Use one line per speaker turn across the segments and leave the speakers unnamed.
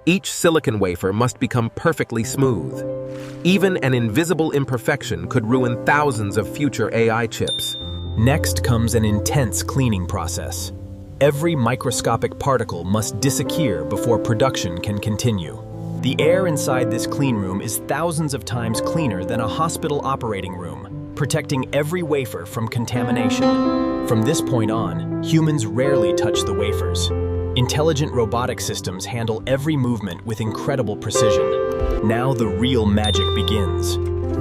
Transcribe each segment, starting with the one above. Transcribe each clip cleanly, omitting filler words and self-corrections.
Each silicon wafer must become perfectly smooth. Even an invisible imperfection could ruin thousands of future AI chips.
Next comes an intense cleaning process. Every microscopic particle must disappear before production can continue. The air inside this clean room is thousands of times cleaner than a hospital operating room, protecting every wafer from contamination. From this point on, humans rarely touch the wafers. Intelligent robotic systems handle every movement with incredible precision. Now the real magic begins.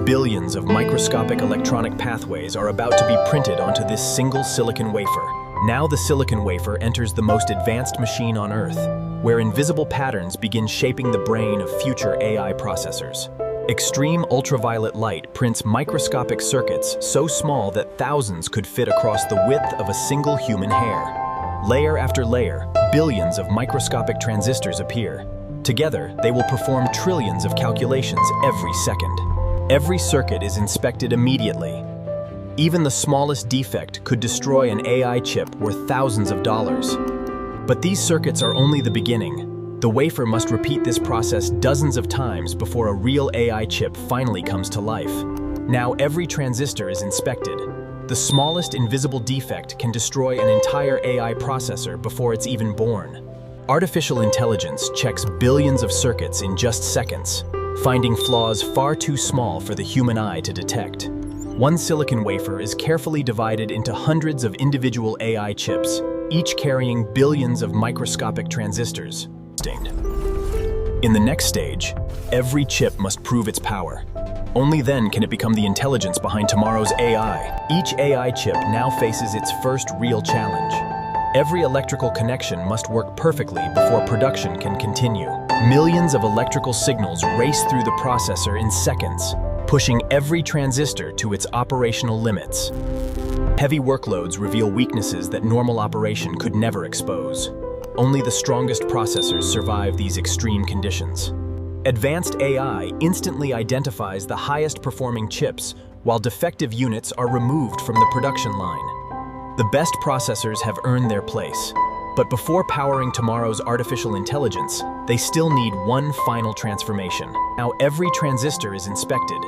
Billions of microscopic electronic pathways are about to be printed onto this single silicon wafer. Now the silicon wafer enters the most advanced machine on Earth, where invisible patterns begin shaping the brain of future AI processors. Extreme ultraviolet light prints microscopic circuits so small that thousands could fit across the width of a single human hair. Layer after layer, billions of microscopic transistors appear. Together, they will perform trillions of calculations every second. Every circuit is inspected immediately. Even the smallest defect could destroy an AI chip worth thousands of dollars. But these circuits are only the beginning. The wafer must repeat this process dozens of times before a real AI chip finally comes to life. Now every transistor is inspected. The smallest invisible defect can destroy an entire AI processor before it's even born. Artificial intelligence checks billions of circuits in just seconds, finding flaws far too small for the human eye to detect. One silicon wafer is carefully divided into hundreds of individual AI chips, each carrying billions of microscopic transistors. In the next stage, every chip must prove its power. Only then can it become the intelligence behind tomorrow's AI. Each AI chip now faces its first real challenge. Every electrical connection must work perfectly before production can continue. Millions of electrical signals race through the processor in seconds, pushing every transistor to its operational limits. Heavy workloads reveal weaknesses that normal operation could never expose. Only the strongest processors survive these extreme conditions. Advanced AI instantly identifies the highest performing chips, while defective units are removed from the production line. The best processors have earned their place, but before powering tomorrow's artificial intelligence, they still need one final transformation. Now every transistor is inspected.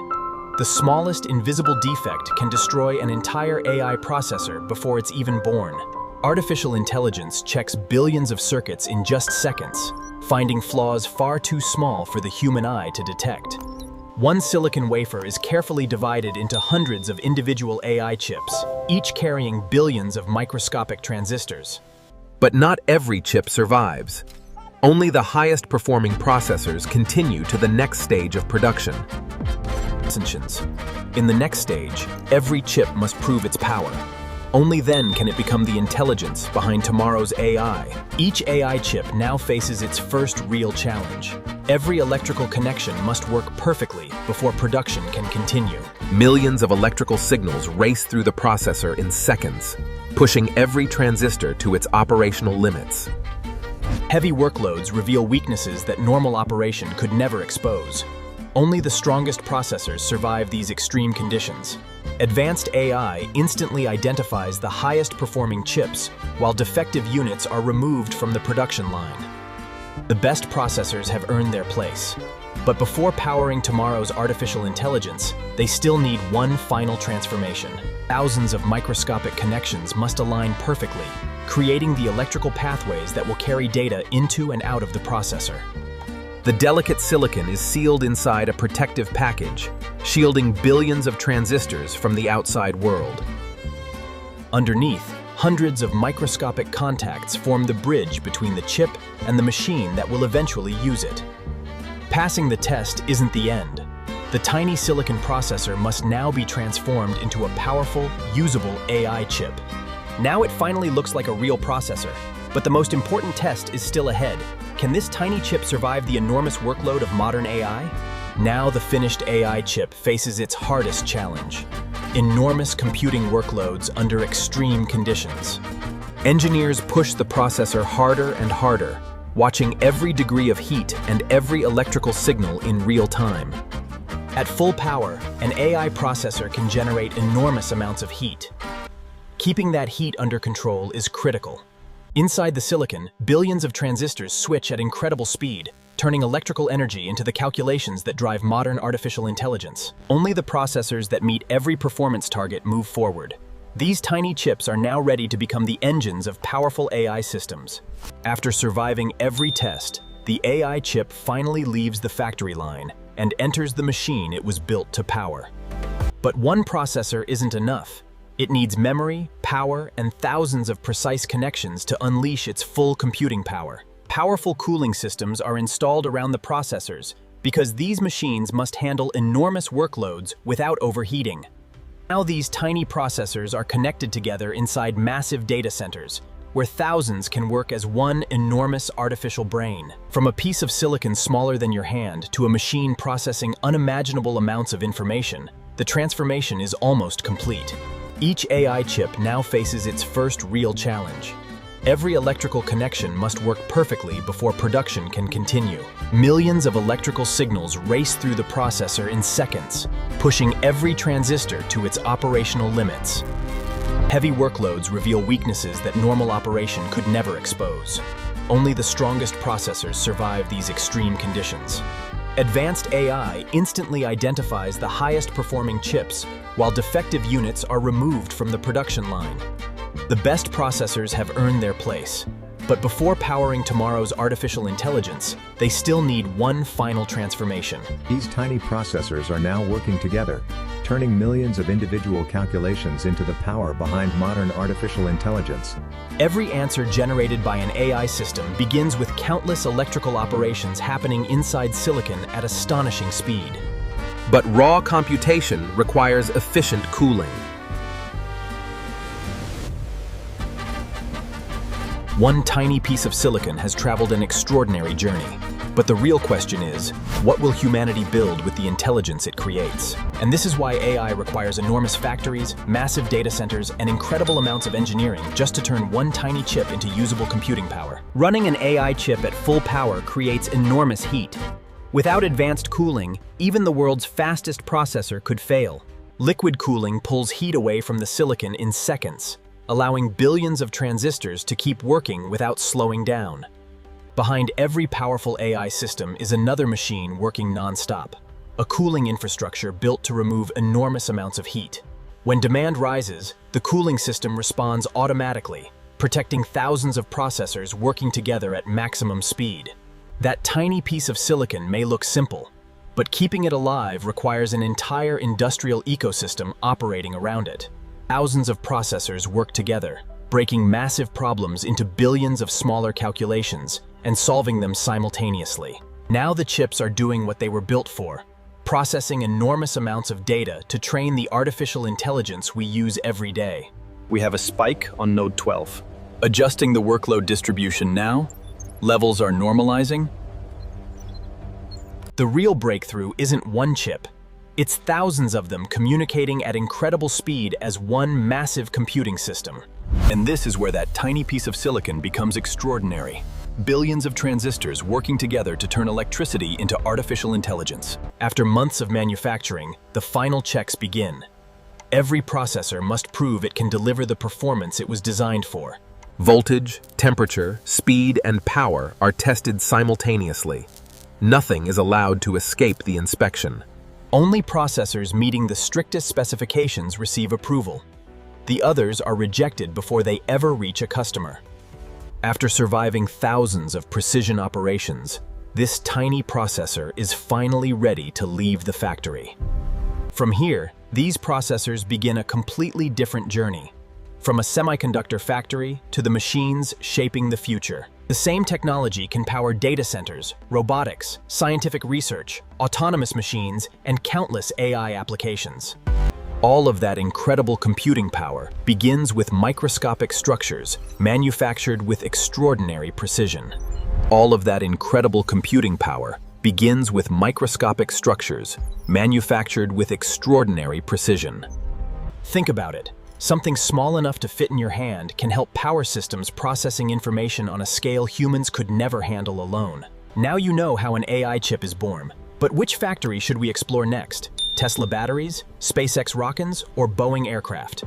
The smallest invisible defect can destroy an entire AI processor before it's even born. Artificial intelligence checks billions of circuits in just seconds, finding flaws far too small for the human eye to detect. One silicon wafer is carefully divided into hundreds of individual AI chips, each carrying billions of microscopic transistors.
But not every chip survives. Only the highest performing processors continue to the next stage of production.
In the next stage, every chip must prove its power. Only then can it become the intelligence behind tomorrow's AI. Each AI chip now faces its first real challenge. Every electrical connection must work perfectly before production can continue.
Millions of electrical signals race through the processor in seconds, pushing every transistor to its operational limits.
Heavy workloads reveal weaknesses that normal operation could never expose. Only the strongest processors survive these extreme conditions. Advanced AI instantly identifies the highest performing chips, while defective units are removed from the production line. The best processors have earned their place. But before powering tomorrow's artificial intelligence, they still need one final transformation. Thousands of microscopic connections must align perfectly, creating the electrical pathways that will carry data into and out of the processor.
The delicate silicon is sealed inside a protective package, shielding billions of transistors from the outside world.
Underneath, hundreds of microscopic contacts form the bridge between the chip and the machine that will eventually use it. Passing the test isn't the end. The tiny silicon processor must now be transformed into a powerful, usable AI chip. Now it finally looks like a real processor, but the most important test is still ahead. Can this tiny chip survive the enormous workload of modern AI? Now the finished AI chip faces its hardest challenge: enormous computing workloads under extreme conditions. Engineers push the processor harder and harder, watching every degree of heat and every electrical signal in real time. At full power, an AI processor can generate enormous amounts of heat. Keeping that heat under control is critical. Inside the silicon, billions of transistors switch at incredible speed, turning electrical energy into the calculations that drive modern artificial intelligence. Only the processors that meet every performance target move forward. These tiny chips are now ready to become the engines of powerful AI systems. After surviving every test, the AI chip finally leaves the factory line and enters the machine it was built to power. But one processor isn't enough. It needs memory, power, and thousands of precise connections to unleash its full computing power. Powerful cooling systems are installed around the processors because these machines must handle enormous workloads without overheating. Now these tiny processors are connected together inside massive data centers, where thousands can work as one enormous artificial brain. From a piece of silicon smaller than your hand to a machine processing unimaginable amounts of information, the transformation is almost complete. Each AI chip now faces its first real challenge. Every electrical connection must work perfectly before production can continue. Millions of electrical signals race through the processor in seconds, pushing every transistor to its operational limits. Heavy workloads reveal weaknesses that normal operation could never expose. Only the strongest processors survive these extreme conditions. Advanced AI instantly identifies the highest performing chips, while defective units are removed from the production line. The best processors have earned their place, but before powering tomorrow's artificial intelligence, they still need one final transformation.
These tiny processors are now working together, turning millions of individual calculations into the power behind modern artificial intelligence.
Every answer generated by an AI system begins with countless electrical operations happening inside silicon at astonishing speed.
But raw computation requires efficient cooling.
One tiny piece of silicon has traveled an extraordinary journey. But the real question is, what will humanity build with the intelligence it creates? And this is why AI requires enormous factories, massive data centers, and incredible amounts of engineering just to turn one tiny chip into usable computing power. Running an AI chip at full power creates enormous heat. Without advanced cooling, even the world's fastest processor could fail. Liquid cooling pulls heat away from the silicon in seconds, allowing billions of transistors to keep working without slowing down. Behind every powerful AI system is another machine working non-stop, a cooling infrastructure built to remove enormous amounts of heat. When demand rises, the cooling system responds automatically, protecting thousands of processors working together at maximum speed. That tiny piece of silicon may look simple, but keeping it alive requires an entire industrial ecosystem operating around it. Thousands of processors work together, breaking massive problems into billions of smaller calculations and solving them simultaneously. Now the chips are doing what they were built for, processing enormous amounts of data to train the artificial intelligence we use every day.
We have a spike on node 12.
Adjusting the workload distribution now, levels are normalizing. The real breakthrough isn't one chip. It's thousands of them communicating at incredible speed as one massive computing system. And this is where that tiny piece of silicon becomes extraordinary. Billions of transistors working together to turn electricity into artificial intelligence. After months of manufacturing, the final checks begin. Every processor must prove it can deliver the performance it was designed for.
Voltage, temperature, speed, and power are tested simultaneously. Nothing is allowed to escape the inspection.
Only processors meeting the strictest specifications receive approval. The others are rejected before they ever reach a customer. After surviving thousands of precision operations, this tiny processor is finally ready to leave the factory. From here, these processors begin a completely different journey. From a semiconductor factory to the machines shaping the future. The same technology can power data centers, robotics, scientific research, autonomous machines, and countless AI applications. All of that incredible computing power begins with microscopic structures manufactured with extraordinary precision. All of that incredible computing power begins with microscopic structures manufactured with extraordinary precision. Think about it. Something small enough to fit in your hand can help power systems processing information on a scale humans could never handle alone. Now you know how an AI chip is born. But which factory should we explore next? Tesla batteries, SpaceX rockets, or Boeing aircraft?